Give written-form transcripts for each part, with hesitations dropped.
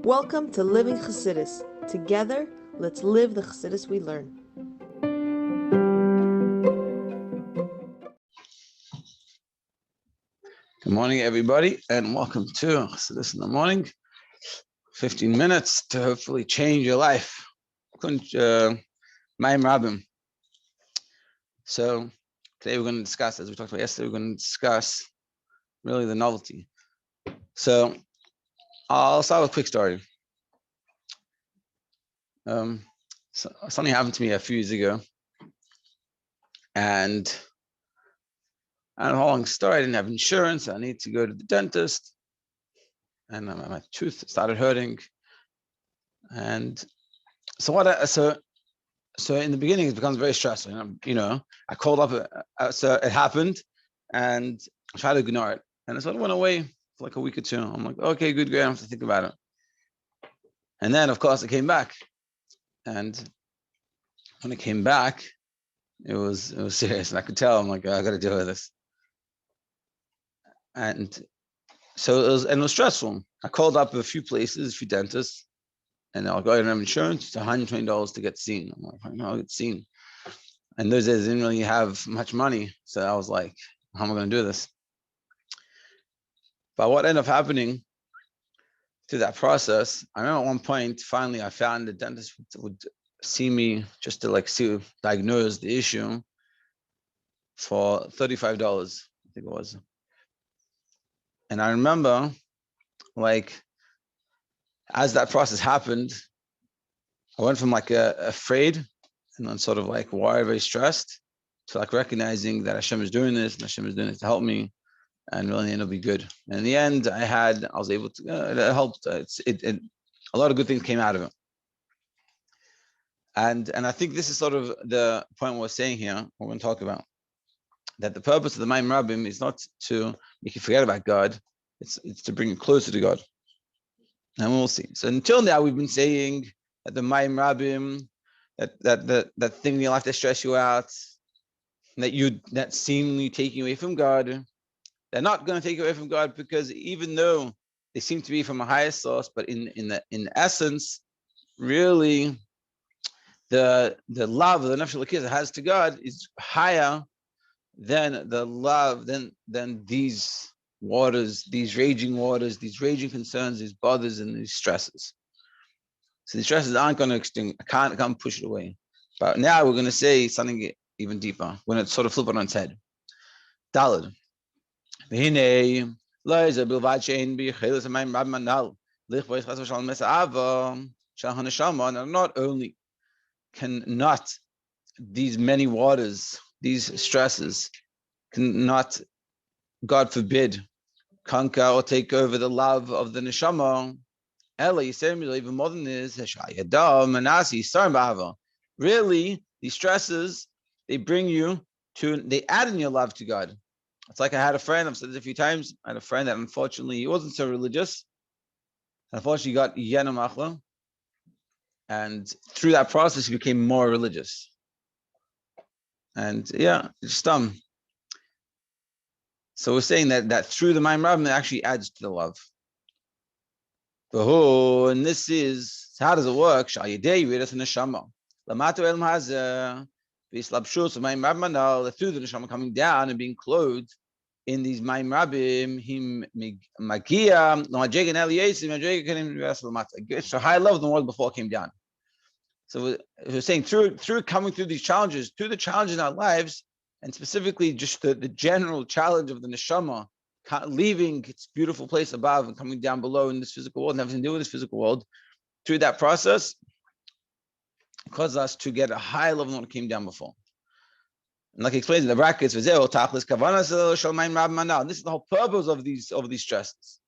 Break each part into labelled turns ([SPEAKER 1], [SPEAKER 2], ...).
[SPEAKER 1] Welcome to Living Chassidus. Together, let's live the Chassidus we learn.
[SPEAKER 2] Good morning, everybody, and welcome to Chassidus in the morning. 15 minutes to hopefully change your life. Mayim Rabim. So today we're going to discuss, as we talked about yesterday, we're going to discuss really the novelty. So I'll start with a quick story. Something happened to me a few years ago, and I don't know how long story. I didn't have insurance. I need to go to the dentist, and my tooth started hurting. And so in the beginning it becomes very stressful. I called up. So it happened, and I tried to ignore it, and it sort of went away for like a week or two. I'm like, okay, good, great. I don't have to think about it. And then, of course, it came back, and when it came back, it was serious, and I could tell. I'm like, I got to deal with this. And so it was stressful. I called up a few places, a few dentists, and I'll go ahead and have insurance. It's $120 to get seen. I'm like, I'll get seen. And those days I didn't really have much money, so I was like, how am I going to do this? But what ended up happening through that process, I remember at one point, finally, I found a dentist would see me just to diagnose the issue for $35, I think it was. And I remember, as that process happened, I went from afraid and then sort of worried, very stressed, to recognizing that Hashem is doing this and Hashem is doing this to help me, and really it'll be good. And in the end, I was able to. It helped. A lot of good things came out of it. And I think this is sort of the point we're saying here. We're going to talk about that the purpose of the Mayim Rabim is not to make you forget about God. It's to bring you closer to God. And we'll see. So until now, we've been saying that the Mayim Rabim, that thing in your life that stress you out, that seemingly taking away from God, they're not going to take you away from God, because even though they seem to be from a higher source, but in essence, really, the love of the nefesh elokis has to God is higher than the love than these waters, these raging concerns, these bothers, and these stresses. So the stresses aren't going to extinguish. I can't push it away. But now we're going to say something even deeper. We're going to sort of flip it on its head. Daled. Not only cannot these many waters, these stresses, cannot, God forbid, conquer or take over the love of the neshama. Even more than this, really, these stresses, they add in your love to God. It's like I had a friend, I've said this a few times, I had a friend that unfortunately, he wasn't so religious. Unfortunately, he got Yena Machla. And through that process, he became more religious. And it's dumb. So we're saying that through the Mayim Rabim, it actually adds to the love. And this is, how does it work? Through the neshama coming down and being clothed in these Mayim Rabim, it's a higher level than what before it came down. So we're saying through coming through these challenges, through the challenges in our lives, and specifically just the general challenge of the neshama, leaving its beautiful place above and coming down below in this physical world and having to do with this physical world, through that process, it causes us to get a higher level than what came down before. And like he explains in the brackets, this is the whole purpose of these stresses,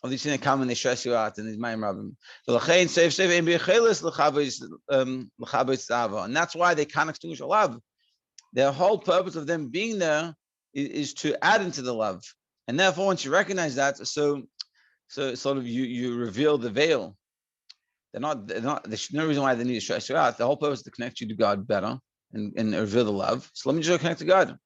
[SPEAKER 2] of these things that come and they stress you out in these Mayim Rabim. And that's why they can't extinguish your love. The whole purpose of them being there is to add into the love. And therefore, once you recognize that, so sort of you reveal the veil. There's no reason why they need to stress you out. The whole purpose is to connect you to God better and reveal the love. So let me just connect to God. I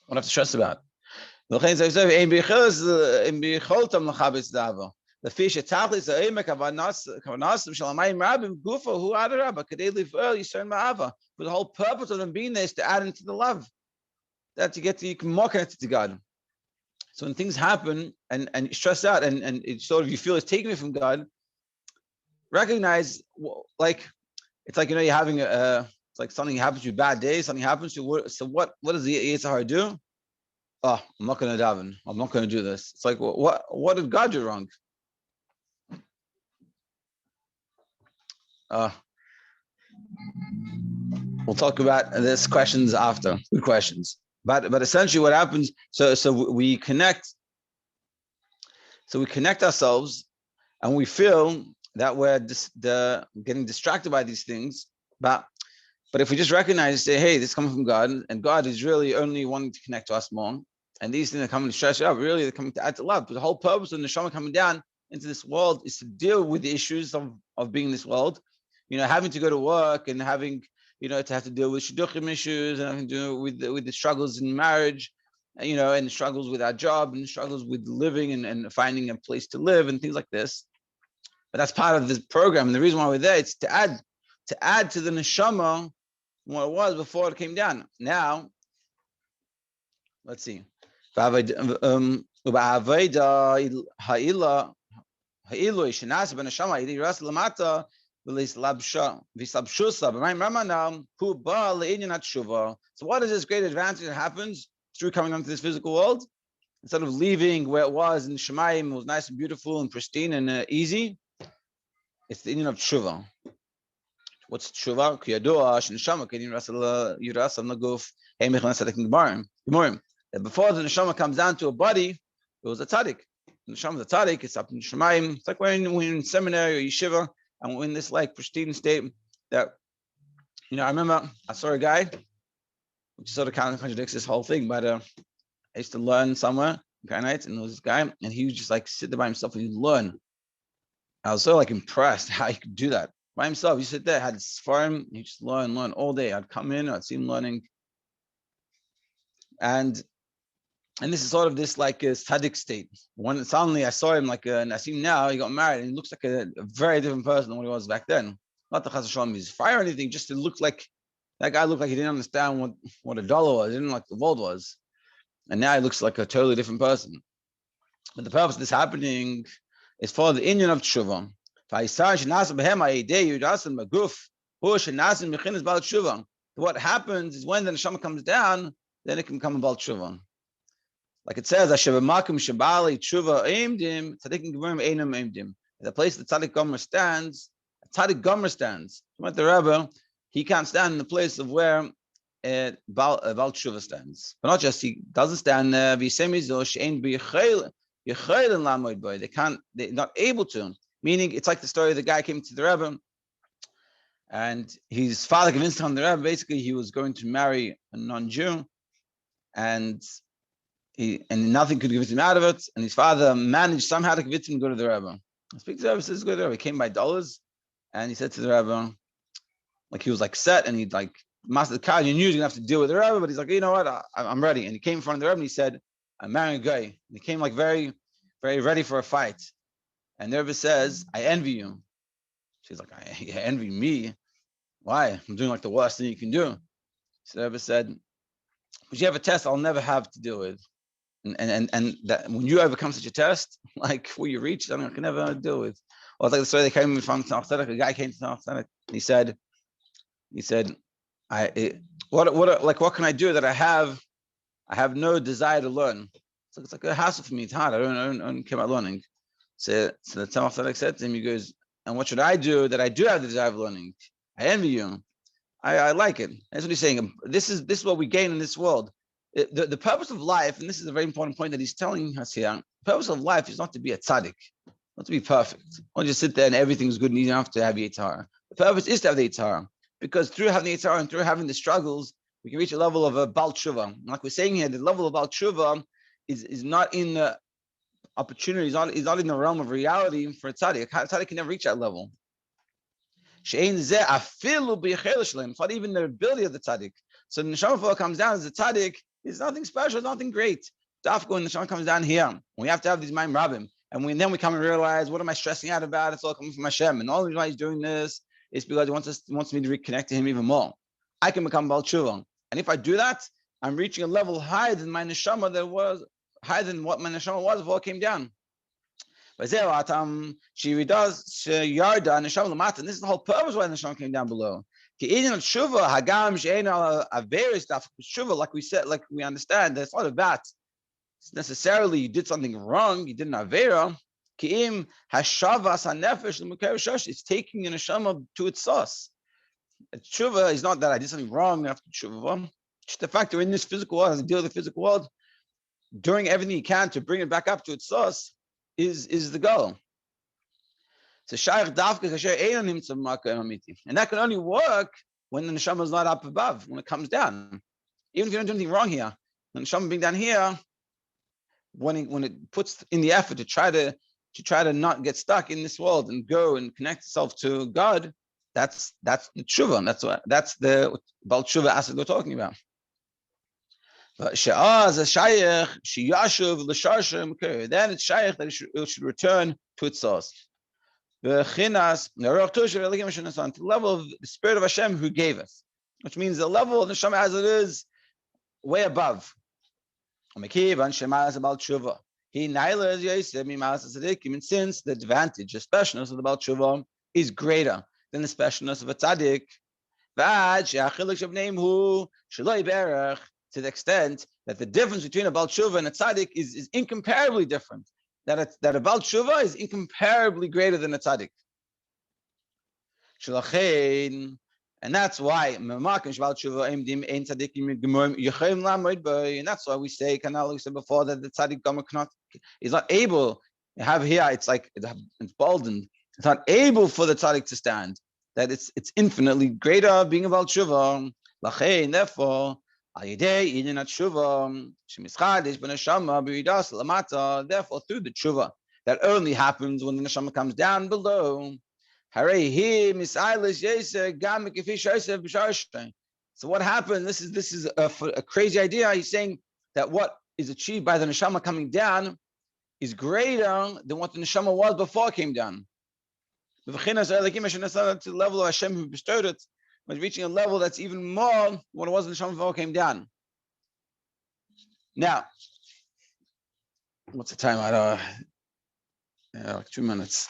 [SPEAKER 2] don't have to stress about it. The fish atachlis ha'emek kavanasim shel hamayim rabim gufa hu adarabba kadei liv'el yisrael ma'ava. But the whole purpose of them being there is to add into the love, that you can more connected to God. So when things happen and you stress out and it's sort of you feel it's taking me from God, recognize like it's like, you're having it's like something happens to you, bad days, something happens to you. So what does the Yetzer Hara do? Oh, I'm not going to daven. I'm not going to do this. It's like, what did God do wrong? We'll talk about this questions after. Good questions. But essentially what happens, so we connect. So we connect ourselves and we feel that we're getting distracted by these things. But if we just recognize, say, hey, this is coming from God, and God is really only wanting to connect to us more, and these things are coming to stress you out, really they're coming to add to love. But the whole purpose of the neshama coming down into this world is to deal with the issues of being in this world. Having to go to work and having, to have to deal with shidduchim issues and having to do with the struggles in marriage, and the struggles with our job and the struggles with living and finding a place to live and things like this. But that's part of this program. And the reason why we're there, it's to add to the neshama what it was before it came down. Now, let's see. So what is this great advantage that happens through coming onto this physical world? Instead of leaving where it was in Shemayim, it was nice and beautiful and pristine and easy. It's the inyan of tshuva. What's tshuva? Before the neshama comes down to a body, it was a tzaddik. The neshama is a tzaddik. It's up in Shemayim. It's like when we're in seminary or yeshiva and we're in this like pristine state. That I remember I saw a guy, which sort of kind of contradicts this whole thing, but I used to learn somewhere in and there was this guy, and he would just like sit there by himself and he'd learn. I was so like impressed how he could do that by himself. He sit there, had his farm, he just learn all day. I'd come in, I'd see him learning, and this is sort of this like a tzaddik state. When suddenly I saw him and I see him now, he got married, and he looks like a very different person than what he was back then. Not the chas v'shalom his fire or anything, just it looked like that guy looked like he didn't understand what a dollar was, he didn't know like the world was. And now he looks like a totally different person. But the purpose of this happening is for the inyan of tshuva. What happens is when the neshama comes down, then it can come about tshuva. Like it says, the place the tzaddik gomer stands, the Rebbe, he can't stand in the place of where Baal Tshuva stands. But not just, he doesn't stand there, they're not able to. Meaning, it's like the story of the guy came to the Rebbe, and his father convinced him, the Rebbe, basically he was going to marry a non-Jew, and nothing could convince him out of it, and his father managed somehow to convince him to go to the Rebbe. I speak to the Rebbe, says, go to the Rebbe. He came by dollars, and he said to the Rebbe, like he was like set, and he'd like mastered the car, and he knew he was gonna have to deal with the Rebbe, but he's like, you know what, I'm ready. And he came in front of the Rebbe, and he said, I'm marrying a guy. And he came like very, very ready for a fight. And the Rebbe says, I envy you. She's like, I envy me? Why? I'm doing like the worst thing you can do. So the Rebbe said, but you have a test I'll never have to deal with. And that when you overcome such a test, like where you reach, I can never deal with. Or it's like the story they came from Tanakh Tzedek, a guy came to Tanakh Tzedek, and he said, what can I do that I have no desire to learn? It's like a hassle for me. It's hard. I don't care about learning. So the Tanakh Tzedek said to him, he goes, and what should I do that I do have the desire of learning? I envy you. I like it. That's what he's saying. This is what we gain in this world. The purpose of life, and this is a very important point that he's telling us here, the purpose of life is not to be a tzaddik, not to be perfect. Not just sit there and everything's good and easy enough to have the Yetzer Hara. The purpose is to have the Yetzer Hara, because through having the Yetzer Hara and through having the struggles, we can reach a level of a Baal Tshuva. Like we're saying here, the level of Baal Tshuva is not in the opportunity, is not in the realm of reality for a tzaddik. A tzaddik can never reach that level. It's not even the ability of the tzaddik. So the neshama comes down as a tzaddik. It's nothing special, nothing great. When the neshama comes down here, we have to have these Mayim Rabim, And then we come and realize, what am I stressing out about? It's all coming from Hashem. And all the reason why he's doing this is because he wants me to reconnect to him even more. I can become Baal Tshuva. And if I do that, I'm reaching a level higher than my neshama that was higher than what my neshama was before it came down. And this is the whole purpose why the neshama came down below. Like we said, like we understand, that's not about necessarily you did something wrong, you did an avera. It's taking an neshama to its source. Tshuva is not that I did something wrong after tshuva. Just the fact that we're in this physical world, as I deal with the physical world, doing everything you can to bring it back up to its source is the goal. And that can only work when the neshama is not up above, when it comes down. Even if you don't do anything wrong here, the neshama being down here, when it puts in the effort to try to not get stuck in this world and go and connect itself to God, that's the tshuva. That's the Baal Tshuva aspect we're talking about. But then it's shaykh that it should return to its source. To the level of the Spirit of Hashem who gave us, which means the level of the neshama as it is, way above. And since the advantage, the specialness of the Baal Tshuva is greater than the specialness of a tzaddik, to the extent that the difference between a Baal Tshuva and a tzaddik is incomparably different. That a Baal Tshuva is incomparably greater than a tzaddik. And that's why, and that's why we say, we said before, that the tzaddik gomer is not able. You have here, it's like it's boldened. It's not able for the tzaddik to stand. That it's infinitely greater being a Baal Tshuva. Therefore, therefore, through the tshuva that only happens when the neshama comes down below. So what happened? This is a crazy idea. He's saying that what is achieved by the neshama coming down is greater than what the neshama was before it came down. To the level of Hashem who bestowed it, was reaching a level that's even more than what it was when the neshama before it came down. Now, what's the time? Like 2 minutes.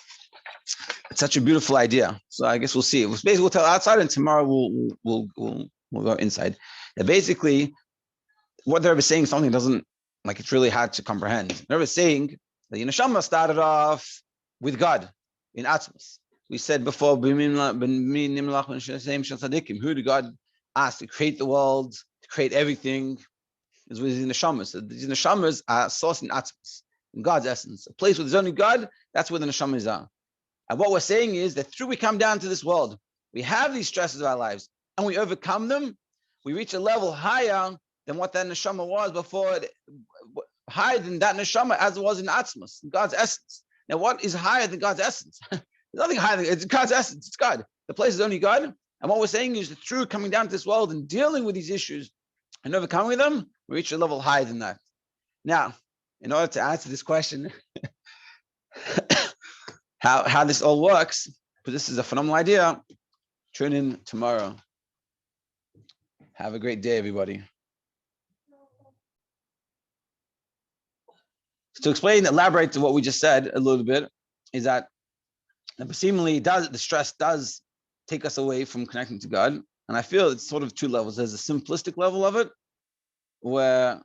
[SPEAKER 2] It's such a beautiful idea. So I guess we'll see. Basically, we'll tell outside, and tomorrow we'll go inside. And basically, what the Rebbe is saying is something that doesn't, like, it's really hard to comprehend. The Rebbe is saying that the neshama started off with God in Atzmos. We said before, who did God ask to create the world, to create everything? Is with the neshamas. So these neshamas are source in Atzmos, in God's essence. A place where there's only God, that's where the neshamas are. And what we're saying is that through we come down to this world, we have these stresses of our lives, and we overcome them. We reach a level higher than what that neshama was before, higher than that neshama as it was in Atzmos, in God's essence. Now, what is higher than God's essence? There's nothing higher than it's God's essence. It's God. The place is only God. And what we're saying is that through coming down to this world and dealing with these issues and overcoming them, we reach a level higher than that. Now, in order to answer this question, how this all works, because this is a phenomenal idea, tune in tomorrow. Have a great day, everybody. So to explain, elaborate to what we just said a little bit, is that seemingly the stress does take us away from connecting to God. And I feel it's sort of two levels. There's a simplistic level of it, where,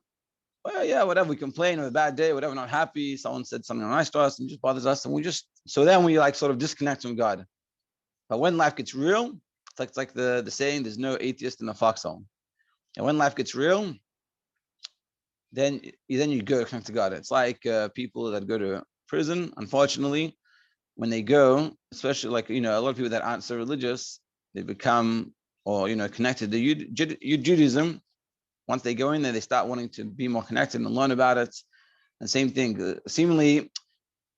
[SPEAKER 2] well, yeah, whatever, we complain, have a bad day, whatever, not happy, someone said something nice to us and just bothers us, and so then we like sort of disconnect from God. But when life gets real, it's like the saying, there's no atheist in a foxhole. And when life gets real, then you go connect to God. It's like people that go to prison, unfortunately, when they go, especially like, a lot of people that aren't so religious, they become, connected to Judaism. Once they go in there, they start wanting to be more connected and learn about it. And same thing, seemingly, and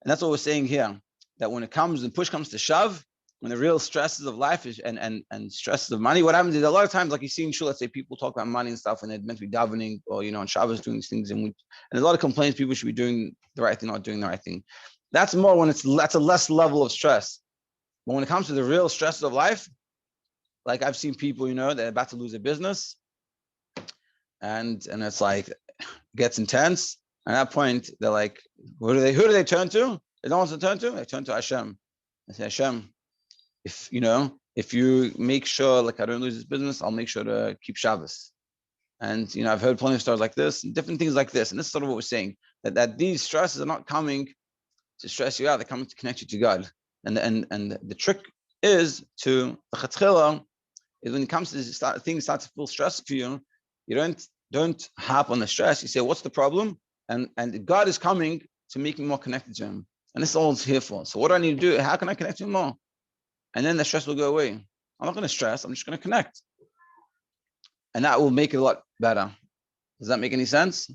[SPEAKER 2] that's what we're saying here, that when push comes to shove, when the real stresses of life is and stresses of money, what happens is a lot of times, like you see in shul, let's say people talk about money and stuff, and they're meant to be davening, or on Shabbos doing these things, and a lot of complaints, people should be doing the right thing, not doing the right thing. That's more when that's a less level of stress. But when it comes to the real stresses of life, like I've seen people, they're about to lose a business, and it's like it gets intense. And at that point, they're like, who do they turn to? They don't want to turn to. They turn to Hashem. They say, Hashem, if you make sure like I don't lose this business, I'll make sure to keep Shabbos. And I've heard plenty of stories like this, and different things like this. And this is sort of what we're saying, that these stresses are not coming to stress you out, they're coming to connect you to God. And the trick is to the chatchila is when it comes to things start to feel stressful for you, you don't harp on the stress. You say, what's the problem? And God is coming to make me more connected to him. And this is all it's here for. So what do I need to do? How can I connect to him more? And then the stress will go away. I'm not going to stress. I'm just going to connect. And that will make it a lot better. Does that make any sense?